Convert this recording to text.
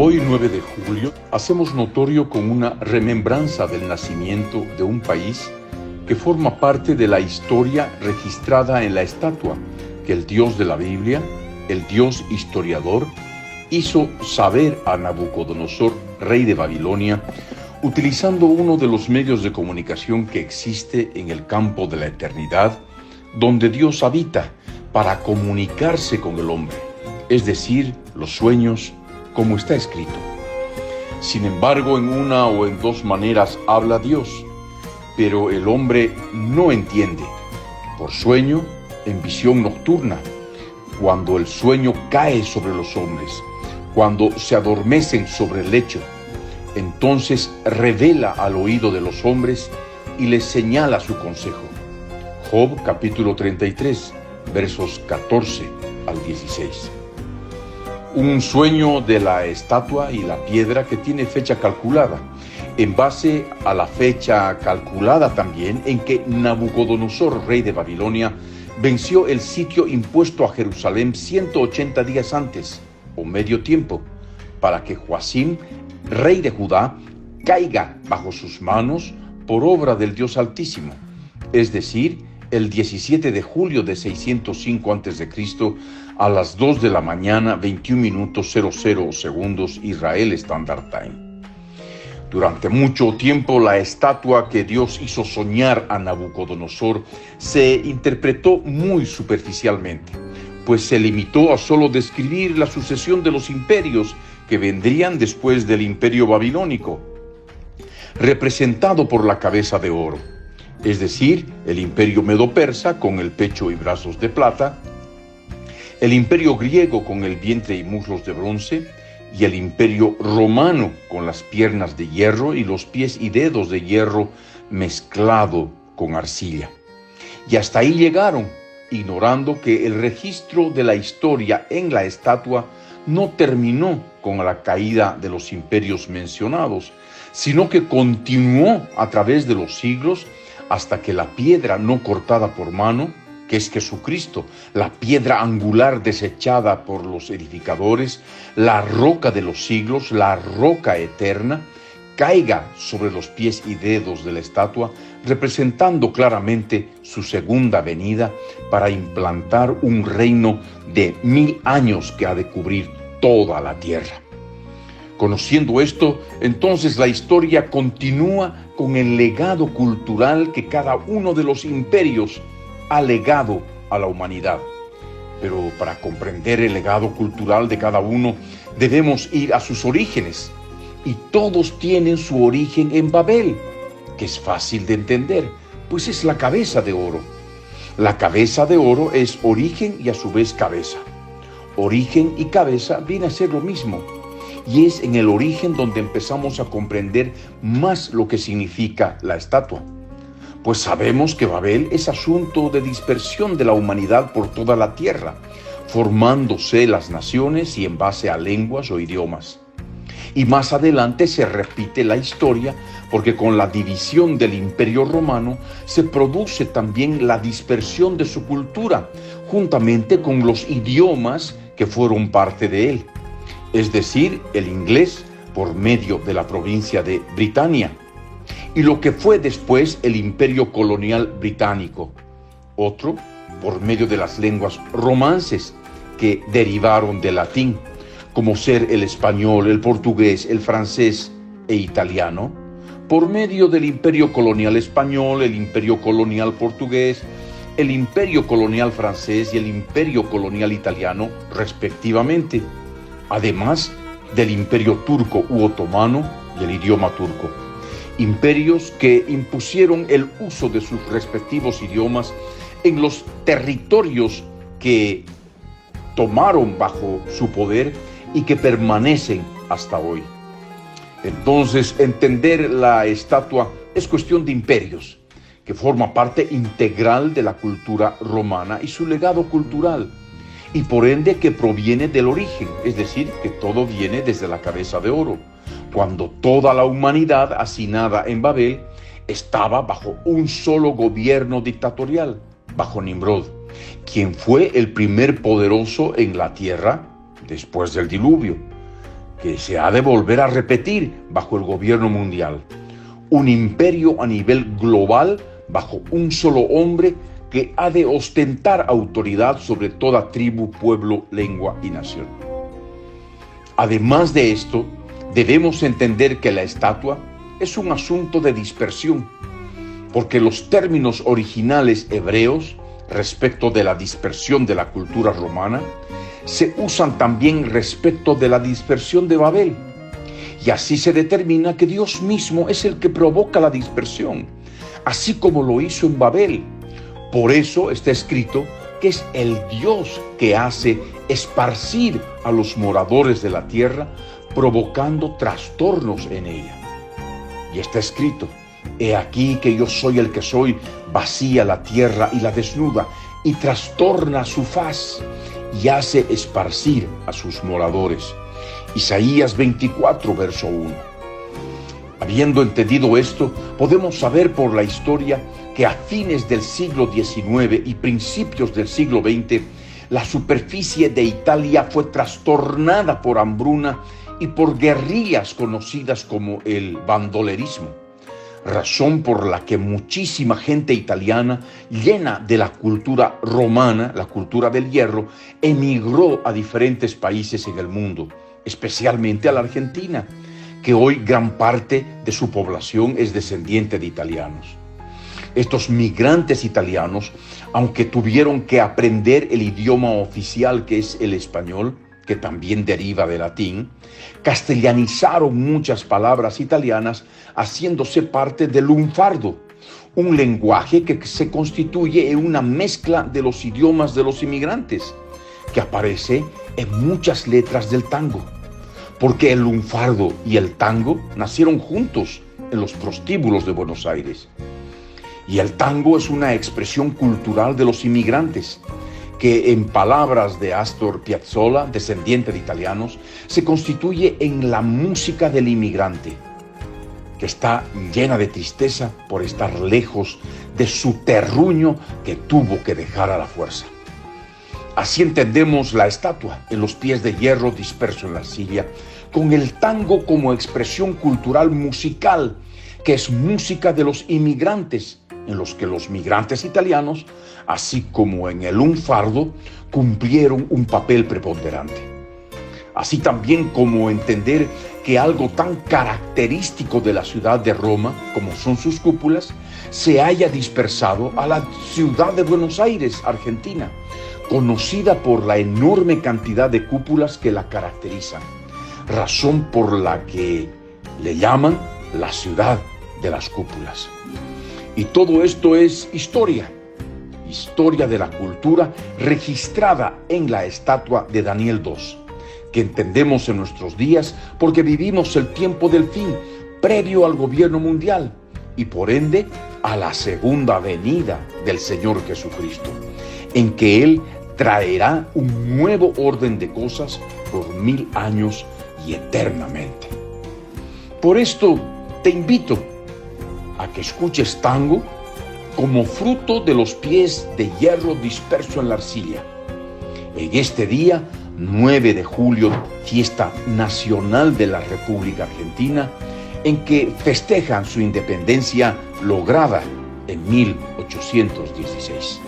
Hoy, 9 de julio, hacemos notorio con una remembranza del nacimiento de un país que forma parte de la historia registrada en la estatua que el Dios de la Biblia, el Dios historiador, hizo saber a Nabucodonosor, rey de Babilonia, utilizando uno de los medios de comunicación que existe en el campo de la eternidad, donde Dios habita para comunicarse con el hombre, es decir, los sueños, como está escrito. Sin embargo, en una o en dos maneras habla Dios, pero el hombre no entiende. Por sueño, en visión nocturna, cuando el sueño cae sobre los hombres, cuando se adormecen sobre el lecho, entonces revela al oído de los hombres y les señala su consejo. Job capítulo 33, versos 14 al 16. Un sueño de la estatua y la piedra que tiene fecha calculada, en base a la fecha calculada también en que Nabucodonosor, rey de Babilonia, venció el sitio impuesto a Jerusalén 180 días antes, o medio tiempo, para que Joacim, rey de Judá, caiga bajo sus manos por obra del Dios Altísimo, es decir, el 17 de julio de 605 a.C., a las 2 de la mañana, 21 minutos 00 segundos, Israel Standard Time. Durante mucho tiempo, la estatua que Dios hizo soñar a Nabucodonosor se interpretó muy superficialmente, pues se limitó a solo describir la sucesión de los imperios que vendrían después del imperio babilónico, representado por la cabeza de oro, es decir, el imperio medo-persa con el pecho y brazos de plata, el imperio griego con el vientre y muslos de bronce, y el imperio romano con las piernas de hierro y los pies y dedos de hierro mezclado con arcilla. Y hasta ahí llegaron, ignorando que el registro de la historia en la estatua no terminó con la caída de los imperios mencionados, sino que continuó a través de los siglos hasta que la piedra no cortada por mano, que es Jesucristo, la piedra angular desechada por los edificadores, la roca de los siglos, la roca eterna, caiga sobre los pies y dedos de la estatua, representando claramente su segunda venida para implantar un reino de 1000 años que ha de cubrir toda la tierra. Conociendo esto, entonces la historia continúa con el legado cultural que cada uno de los imperios ha legado a la humanidad. Pero para comprender el legado cultural de cada uno, debemos ir a sus orígenes. Y todos tienen su origen en Babel, que es fácil de entender, pues es la cabeza de oro. La cabeza de oro es origen y a su vez cabeza. Origen y cabeza viene a ser lo mismo. Y es en el origen donde empezamos a comprender más lo que significa la estatua. Pues sabemos que Babel es asunto de dispersión de la humanidad por toda la tierra, formándose las naciones y en base a lenguas o idiomas. Y más adelante se repite la historia porque con la división del Imperio Romano se produce también la dispersión de su cultura, juntamente con los idiomas que fueron parte de él. Es decir, el inglés por medio de la provincia de Britania, y lo que fue después el imperio colonial británico, otro por medio de las lenguas romances que derivaron del latín, como ser el español, el portugués, el francés e italiano, por medio del imperio colonial español, el imperio colonial portugués, el imperio colonial francés y el imperio colonial italiano, respectivamente, además del imperio turco u otomano y el idioma turco. Imperios que impusieron el uso de sus respectivos idiomas en los territorios que tomaron bajo su poder y que permanecen hasta hoy. Entonces, entender la estatua es cuestión de imperios, que forma parte integral de la cultura romana y su legado cultural, y por ende que proviene del origen, es decir, que todo viene desde la cabeza de oro, cuando toda la humanidad hacinada en Babel estaba bajo un solo gobierno dictatorial, bajo Nimrod, quien fue el primer poderoso en la tierra después del diluvio. que se ha de volver a repetir bajo el gobierno mundial. Un imperio a nivel global bajo un solo hombre que ha de ostentar autoridad sobre toda tribu, pueblo, lengua y nación. Además de esto, debemos entender que la estatua es un asunto de dispersión, porque los términos originales hebreos respecto de la dispersión de la cultura romana se usan también respecto de la dispersión de Babel. Y así se determina que Dios mismo es el que provoca la dispersión, así como lo hizo en Babel. Por eso está escrito que es el Dios que hace esparcir a los moradores de la tierra, provocando trastornos en ella. Y está escrito: he aquí que yo soy el que soy, vacía la tierra y la desnuda, y trastorna su faz, y hace esparcir a sus moradores. Isaías 24, verso 1. Habiendo entendido esto, podemos saber por la historia que a fines del siglo XIX y principios del siglo XX, la superficie de Italia fue trastornada por hambruna y por guerrillas conocidas como el bandolerismo, razón por la que muchísima gente italiana, llena de la cultura romana, la cultura del hierro, emigró a diferentes países en el mundo, especialmente a la Argentina, que hoy gran parte de su población es descendiente de italianos. Estos migrantes italianos, aunque tuvieron que aprender el idioma oficial que es el español, que también deriva del latín, castellanizaron muchas palabras italianas, haciéndose parte del lunfardo, un lenguaje que se constituye en una mezcla de los idiomas de los inmigrantes, que aparece en muchas letras del tango, porque el lunfardo y el tango nacieron juntos en los prostíbulos de Buenos Aires. Y el tango es una expresión cultural de los inmigrantes, que en palabras de Astor Piazzolla, descendiente de italianos, se constituye en la música del inmigrante, que está llena de tristeza por estar lejos de su terruño que tuvo que dejar a la fuerza. Así entendemos la estatua en los pies de hierro disperso en la arcilla, con el tango como expresión cultural musical, que es música de los inmigrantes, en los que los migrantes italianos, así como en el lunfardo, cumplieron un papel preponderante. Así también como entender que algo tan característico de la ciudad de Roma, como son sus cúpulas, se haya dispersado a la ciudad de Buenos Aires, Argentina, conocida por la enorme cantidad de cúpulas que la caracterizan, razón por la que le llaman la ciudad de las cúpulas. Y todo esto es historia de la cultura registrada en la estatua de Daniel 2, que entendemos en nuestros días porque vivimos el tiempo del fin, previo al gobierno mundial y por ende a la segunda venida del Señor Jesucristo, en que Él traerá un nuevo orden de cosas por 1000 años y eternamente. Por esto te invito a que escuches tango como fruto de los pies de hierro disperso en la arcilla. En este día, 9 de julio, fiesta nacional de la República Argentina, en que festejan su independencia lograda en 1816.